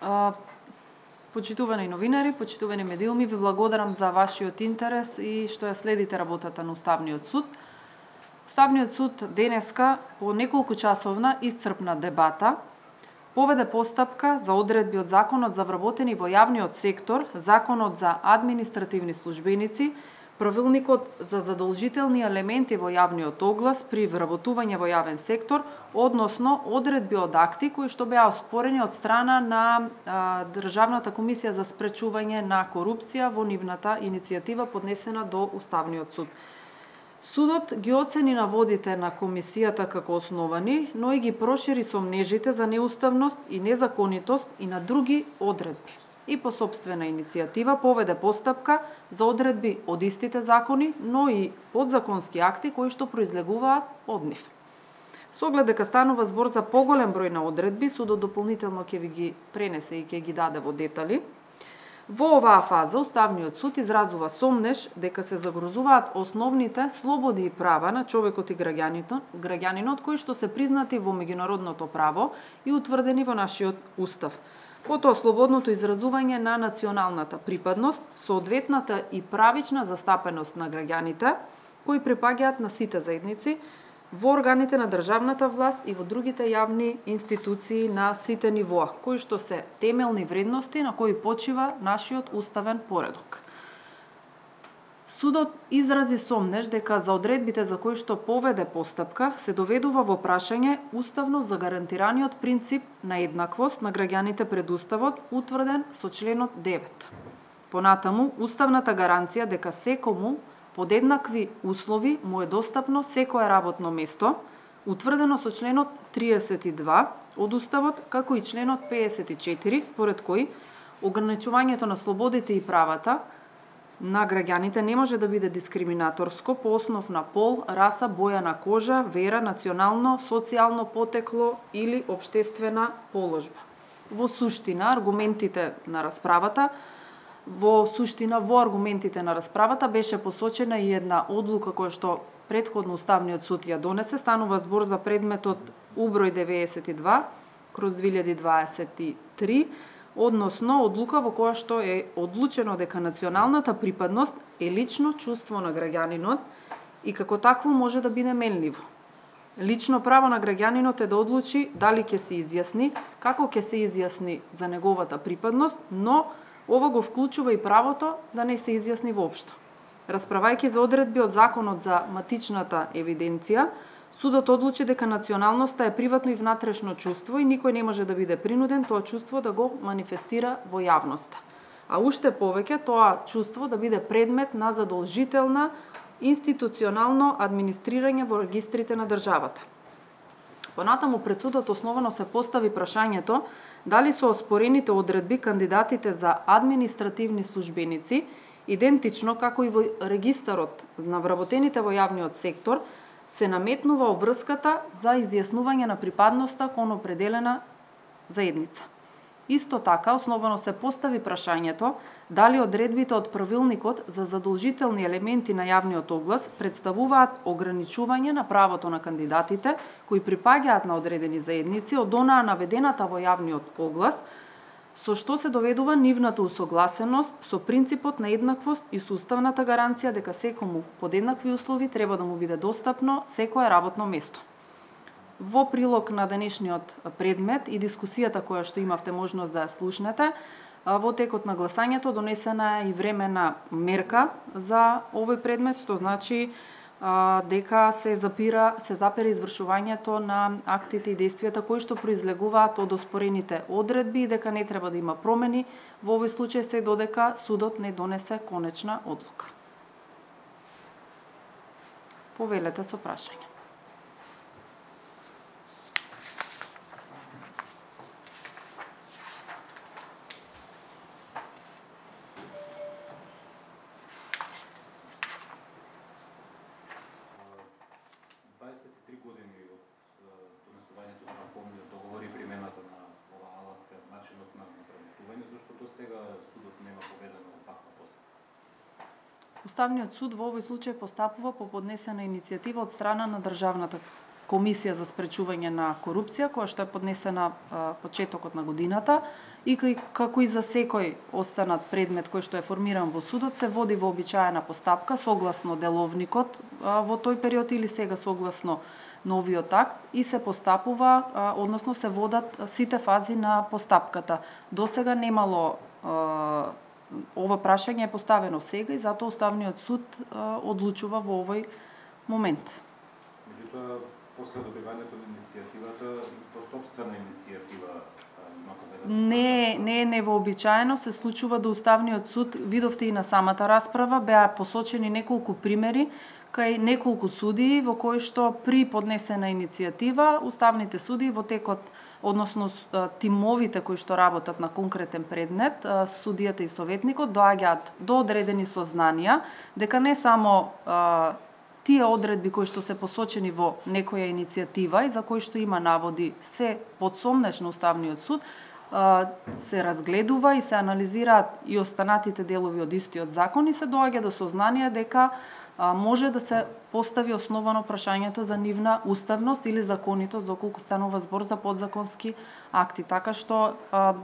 А, Почитувани новинари, почитувани медиуми, ви благодарам за вашиот интерес и што ја следите работата на Уставниот суд. Уставниот суд денеска по неколку часовна исцрпна дебата поведе постапка за одредби од Законот за вработени во јавниот сектор, Законот за административни службеници, Правилникот за задолжителни елементи во јавниот оглас при вработување во јавен сектор, односно одредби од акти кои што беа оспорени од страна на Државната комисија за спречување на корупција во нивната иницијатива поднесена до Уставниот суд. Судот ги оцени наводите на комисијата како основани, но и ги прошири сомнежите за неуставност и незаконитост и на други одредби. И по сопствена иницијатива поведе постапка за одредби од истите закони, но и подзаконски акти кои што произлегуваат од нив. Со оглед дека станува збор за поголем број на одредби, судот дополнително ќе ви ги пренесе и ќе ги даде во детали. Во оваа фаза Уставниот суд изразува сомнеж дека се загрозуваат основните слободи и права на човекот и граѓанинот кои што се признати во меѓународното право и утврдени во нашиот устав. Потоа слободното изразување на националната припадност, соодветната и правична застапеност на граѓаните кои припаѓаат на сите заедници во органите на државната власт и во другите јавни институции на сите нивоа, кои што се темелни вредности на кои почива нашиот уставен поредок. Судот изрази сомнеж дека за одредбите за кои што поведе постапка се доведува во прашање уставно загарантираниот принцип на еднаквост на граѓаните пред уставот, утврден со членот 9. Понатаму, уставната гаранција дека секому под еднакви услови му е достапно секое работно место, утврдено со членот 32 од уставот, како и членот 54, според кој ограничувањето на слободите и правата на граѓаните не може да биде дискриминаторско по основ на пол, раса, боја на кожа, вера, национално, социјално потекло или општествена положба. Во суштина, во аргументите на расправата беше посочена и една одлука која што претходно Уставниот суд ја донесе. Станува збор за предметот Уброј 92/2023, односно одлука во која што е одлучено дека националната припадност е лично чувство на граѓанинот и како такво може да биде менливо. Лично право на граѓанинот е да одлучи дали ќе се изјасни, како ќе се изјасни за неговата припадност, но ова го вклучува и правото да не се изјасни воопшто. Расправајќи за одредби од Законот за матичната евиденција, судот одлучи дека националноста е приватно и внатрешно чувство и никој не може да биде принуден тоа чувство да го манифестира во јавноста. А уште повеќе тоа чувство да биде предмет на задолжителна институционално администрирање во регистрите на државата. Понатаму пред судот основано се постави прашањето дали со оспорените одредби кандидатите за административни службеници, идентично како и во регистарот на вработените во јавниот сектор, се наметнува обврската за изјаснување на припадноста кон определена заедница. Исто така, основано се постави прашањето дали одредбите од Правилникот за задолжителни елементи на јавниот оглас представуваат ограничување на правото на кандидатите кои припаѓаат на одредени заедници од онаа наведената во јавниот оглас, со што се доведува нивната усогласеност со принципот на еднаквост и со уставната гаранција дека секому под еднакви услови треба да му биде достапно секое работно место. Во прилог на денешниот предмет и дискусијата која што имавте можност да ја слушнете, во текот на гласањето донесена е и времена мерка за овој предмет, што значи дека се запира извршувањето на актите и действијата кои што произлегуваат од оспорените одредби и дека не треба да има промени во овој случај се додека судот не донесе конечна одлука. Повелете со прашање. Уставниот суд во овој случај постапува по поднесена иницијатива од страна на Државната комисија за спречување на корупција, која што е поднесена почетокот на годината, и како и за секој останат предмет кој што е формиран во судот, се води вообичаена постапка согласно деловникот во тој период или сега согласно новиот акт и се постапува, односно се водат сите фази на постапката. Досега немало ова прашање е поставено сега и затоа Уставниот суд одлучува во овој момент. Меѓутоа, после добивањето на иницијативата, по сопствена иницијатива Не е невообичаено, се случува да Уставниот суд, видовте и на самата расправа, беа посочени неколку примери кај неколку судии во кои што при поднесена иницијатива уставните судии во текот, односно тимовите кои што работат на конкретен предмет, судијата и советникот доаѓаат до одредени сознанија дека не само тие одредби кои што се посочени во некоја иницијатива и за кои што има наводи се подсомнеш на Уставниот суд, се разгледува и се анализираат и останатите делови од истиот закон и се доаѓа до сознание дека може да се постави основано прашањето за нивна уставност или законитост доколку станува збор за подзаконски акти. Така што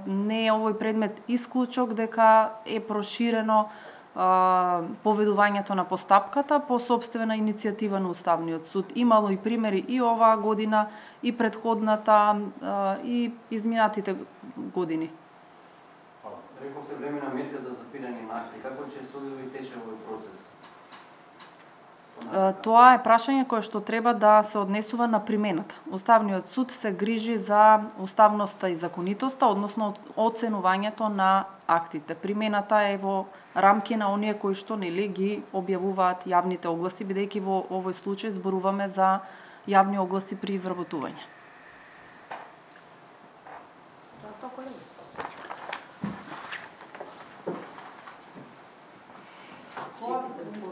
не е овој предмет исклучок дека е проширено поведувањето на постапката по сопствена иницијатива на Уставниот суд. Имало и примери и оваа година, и предходната, и изминатите години. Рековте време на метка за запирање на акти. Како ќе се одвива тече овој процес? Тоа е прашање кое што треба да се однесува на примената. Уставниот суд се грижи за уставноста и законитоста, односно оценувањето на актите. Примената е во рамки на оние кои што ги објавуваат јавните огласи, бидејќи во овој случај зборуваме за јавни огласи при вработување.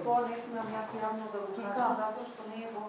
Тоа не смеам јас јавно да го кажам, затоа што не е во